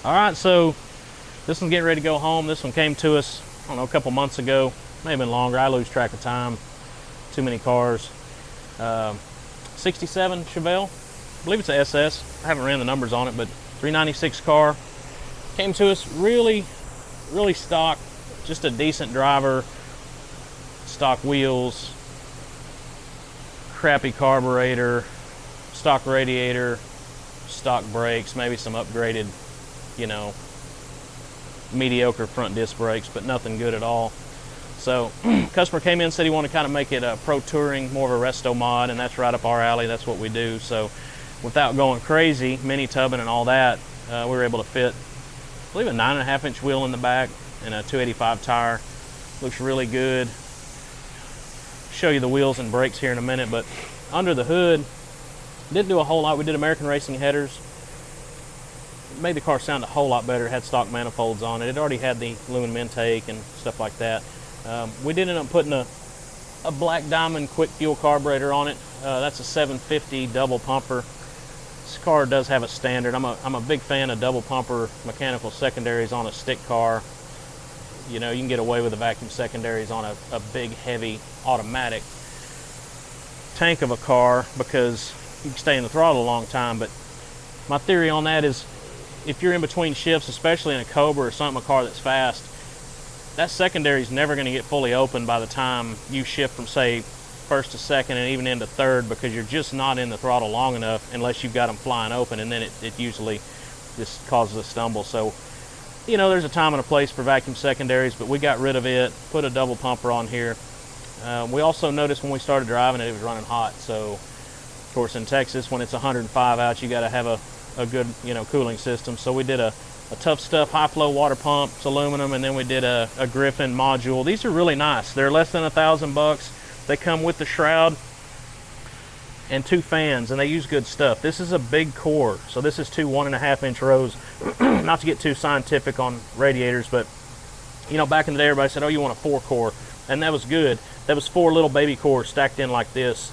All right, so this one's getting ready to go home. This one came to us, I don't know, a couple months ago. May have been longer. I lose track of time. Too many cars. 67 Chevelle. I believe it's a SS. I haven't ran the numbers on it, but 396 car. Came to us really stock. Just a decent driver. Stock wheels. Crappy carburetor. Stock radiator. Stock brakes. Maybe some upgraded, you know, mediocre front disc brakes, but nothing good at all. So customer came in, said he wanted to kind of make it a pro touring, more of a resto mod, and that's right up our alley. That's what we do. So without going crazy, mini tubbing and all that, we were able to fit, I believe, a 9.5-inch wheel in the back and a 285 tire. Looks really good. Show you the wheels and brakes here in a minute, but under the hood, didn't do a whole lot. We did American Racing headers. Made the car sound a whole lot better. It had stock manifolds on it. It already had the aluminum intake and stuff like that. We did end up putting a Black Diamond quick fuel carburetor on it. That's a 750 double pumper. This car does have a standard. I'm a big fan of double pumper mechanical secondaries on a stick car. You know, you can get away with the vacuum secondaries on a big, heavy, automatic tank of a car because you can stay in the throttle a long time. But my theory on that is, if you're in between shifts, especially in a Cobra or something, a car that's fast, that secondary is never going to get fully open by the time you shift from, say, first to second and even into third, because you're just not in the throttle long enough unless you've got them flying open, and then it usually just causes a stumble. So, you know, there's a time and a place for vacuum secondaries, but we got rid of it, put a double pumper on here. We also noticed when we started driving it was running hot. So, of course, in Texas, when it's 105 out, you got to have a good, you know, cooling system. So we did a Tough Stuff high flow water pump. It's aluminum, and then we did a Griffin module. These are really nice. They're less than $1,000. They come with the shroud and 2 fans, and they use good stuff. This is a big core, so this is 2 1.5-inch rows. Not to get too scientific on radiators, but you know, back in the day, everybody said, "Oh, you want a 4 core," and that was good. That was 4 little baby cores stacked in like this.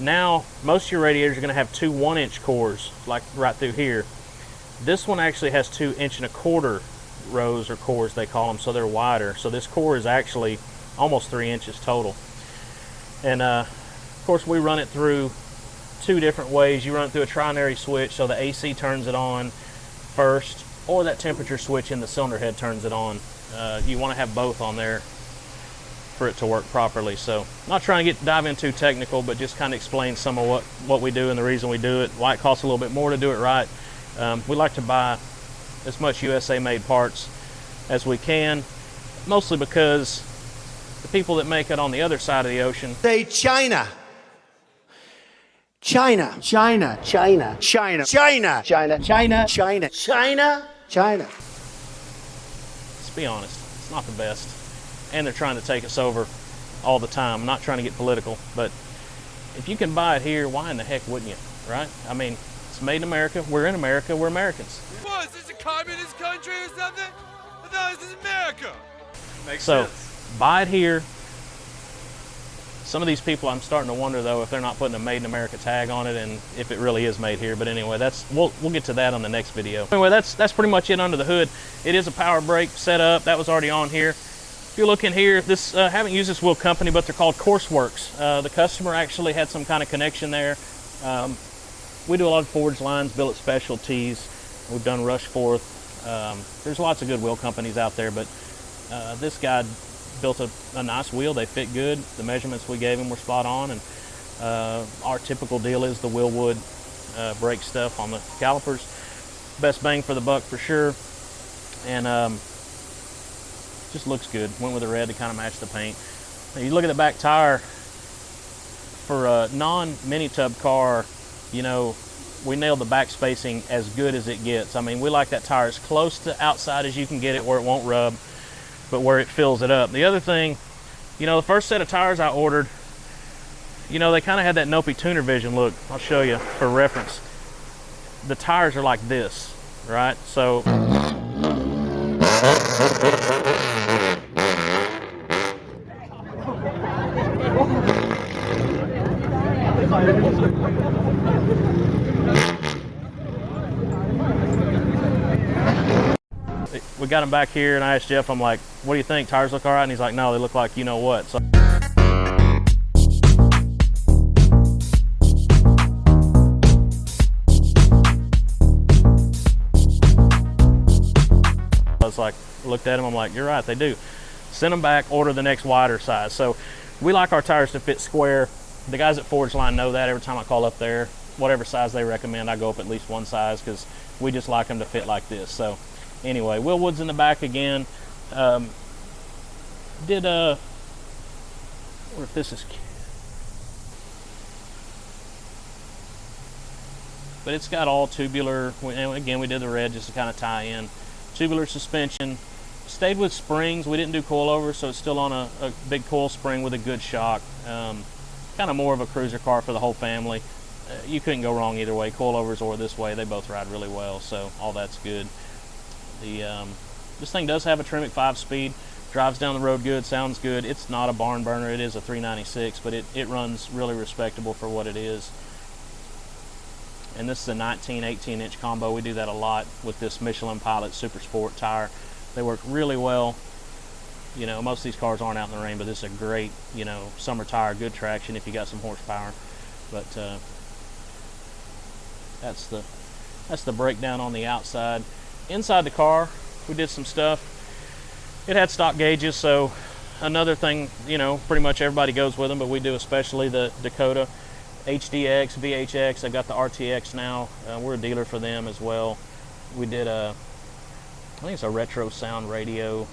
Now, most of your radiators are going to have 2 1-inch cores, like right through here. This one actually has 2 1.25-inch rows, or cores they call them, so they're wider. So this core is actually almost 3 inches total. And of course, we run it through 2 different ways. You run it through a trinary switch, so the AC turns it on first, or that temperature switch in the cylinder head turns it on. You want to have both on there for it to work properly. So, not trying to dive in too technical, but just kind of explain some of what we do and the reason we do it, why it costs a little bit more to do it right. We like to buy as much USA made parts as we can, mostly because the people that make it on the other side of the ocean say China. China. China. China. China. China. China. China. China. China. China. Let's be honest, it's not the best. And they're trying to take us over all the time. I'm not trying to get political, but if you can buy it here, why in the heck wouldn't you, right? I mean, it's made in America. We're in America. We're Americans. What, is this a communist country or something? I thought this is America. Makes so, sense. Buy it here. Some of these people, I'm starting to wonder, though, if they're not putting a Made in America tag on it and if it really is made here. But anyway, we'll get to that on the next video. Anyway, that's pretty much it under the hood. It is a power brake setup. That was already on here. If you look in here, this haven't used this wheel company, but they're called Courseworks. The customer actually had some kind of connection there. We do a lot of forged lines, billet specialties. We've done Rushforth. There's lots of good wheel companies out there, but this guy built a nice wheel. They fit good. The measurements we gave him were spot on, and our typical deal is the Willwood brake stuff on the calipers. Best bang for the buck for sure, and just looks good. Went with the red to kind of match the paint. Now you look at the back tire, for a non-mini tub car, you know, we nailed the back spacing as good as it gets. I mean, we like that tire as close to outside as you can get it, where it won't rub, but where it fills it up. The other thing, you know, the first set of tires I ordered, you know, they kind of had that Nopi tuner vision look. I'll show you for reference. The tires are like this, right? So we got them back here, and I asked Jeff, I'm like, what do you think? Tires look all right? And he's like, no, they look like you know what. So I was like, looked at them, I'm like, you're right, they do. Send them back, order the next wider size. So we like our tires to fit square. The guys at Forge Line know that. Every time I call up there, whatever size they recommend, I go up at least one size because we just like them to fit like this. So anyway, Willwood's in the back again. Or if this is, but it's got all tubular, and again we did the red just to kind of tie in. Tubular suspension, stayed with springs. We didn't do coilovers, so it's still on a big coil spring with a good shock. Kind of more of a cruiser car for the whole family. You couldn't go wrong either way, coilovers or this way. They both ride really well, so all that's good. This thing does have a Tremec 5-speed, drives down the road good, sounds good. It's not a barn burner, it is a 396, but it runs really respectable for what it is. And this is a 19, 18-inch combo. We do that a lot with this Michelin Pilot Super Sport tire. They work really well. You know, most of these cars aren't out in the rain, but this is a great, you know, summer tire, good traction if you got some horsepower. But that's the breakdown on the outside. Inside the car, we did some stuff. It had stock gauges, so another thing, you know, pretty much everybody goes with them, but we do especially the Dakota HDX, VHX. I got the RTX now. We're a dealer for them as well. We did I think it's a retro sound radio.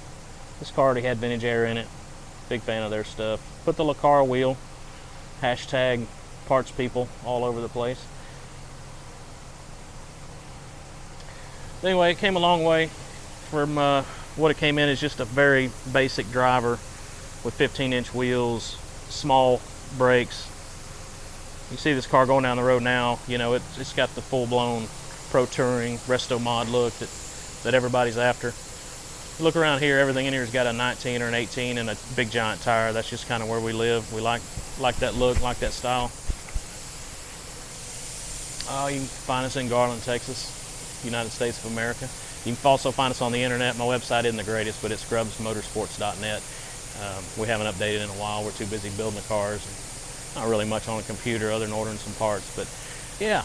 This car already had vintage air in it. Big fan of their stuff. Put the LaCar wheel, hashtag parts people all over the place. Anyway, it came a long way from what it came in as just a very basic driver with 15-inch wheels, small brakes. You see this car going down the road now, you know, it's got the full-blown Pro Touring Resto Mod look that everybody's after. Look around here, everything in here has got a 19 or an 18 and a big giant tire. That's just kind of where we live. We like that look, like that style. Oh, you can find us in Garland, Texas, United States of America. You can also find us on the internet. My website isn't the greatest, but it's grubbsmotorsports.net. We haven't updated in a while. We're too busy building the cars. And not really much on a computer other than ordering some parts. But yeah,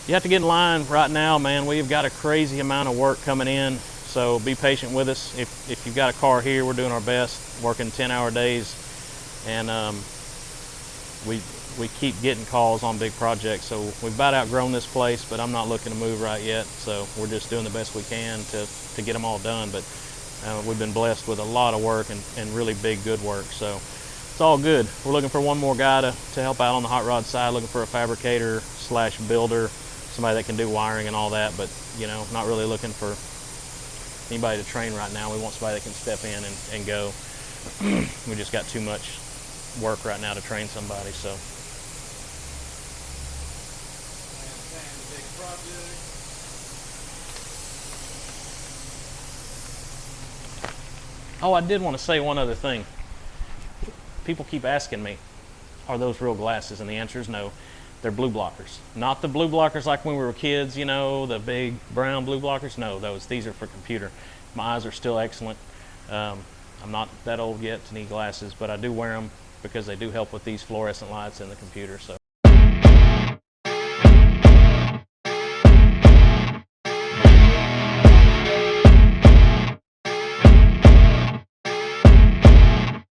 you have to get in line right now, man. We've got a crazy amount of work coming in. So be patient with us. If you've got a car here, we're doing our best, working 10-hour days, and we keep getting calls on big projects. So we've about outgrown this place, but I'm not looking to move right yet. So we're just doing the best we can to get them all done. But we've been blessed with a lot of work and really big, good work. So it's all good. We're looking for one more guy to help out on the hot rod side, looking for a fabricator / builder, somebody that can do wiring and all that, but you know, not really looking for anybody to train right now. We want somebody that can step in and go. We just got too much work right now to train somebody. So oh, I did want to say one other thing. People keep asking me, are those real glasses? And the answer is no. They're blue blockers. Not the blue blockers like when we were kids, you know, the big brown blue blockers. No, these are for computer. My eyes are still excellent. I'm not that old yet to need glasses, but I do wear them because they do help with these fluorescent lights in the computer. So.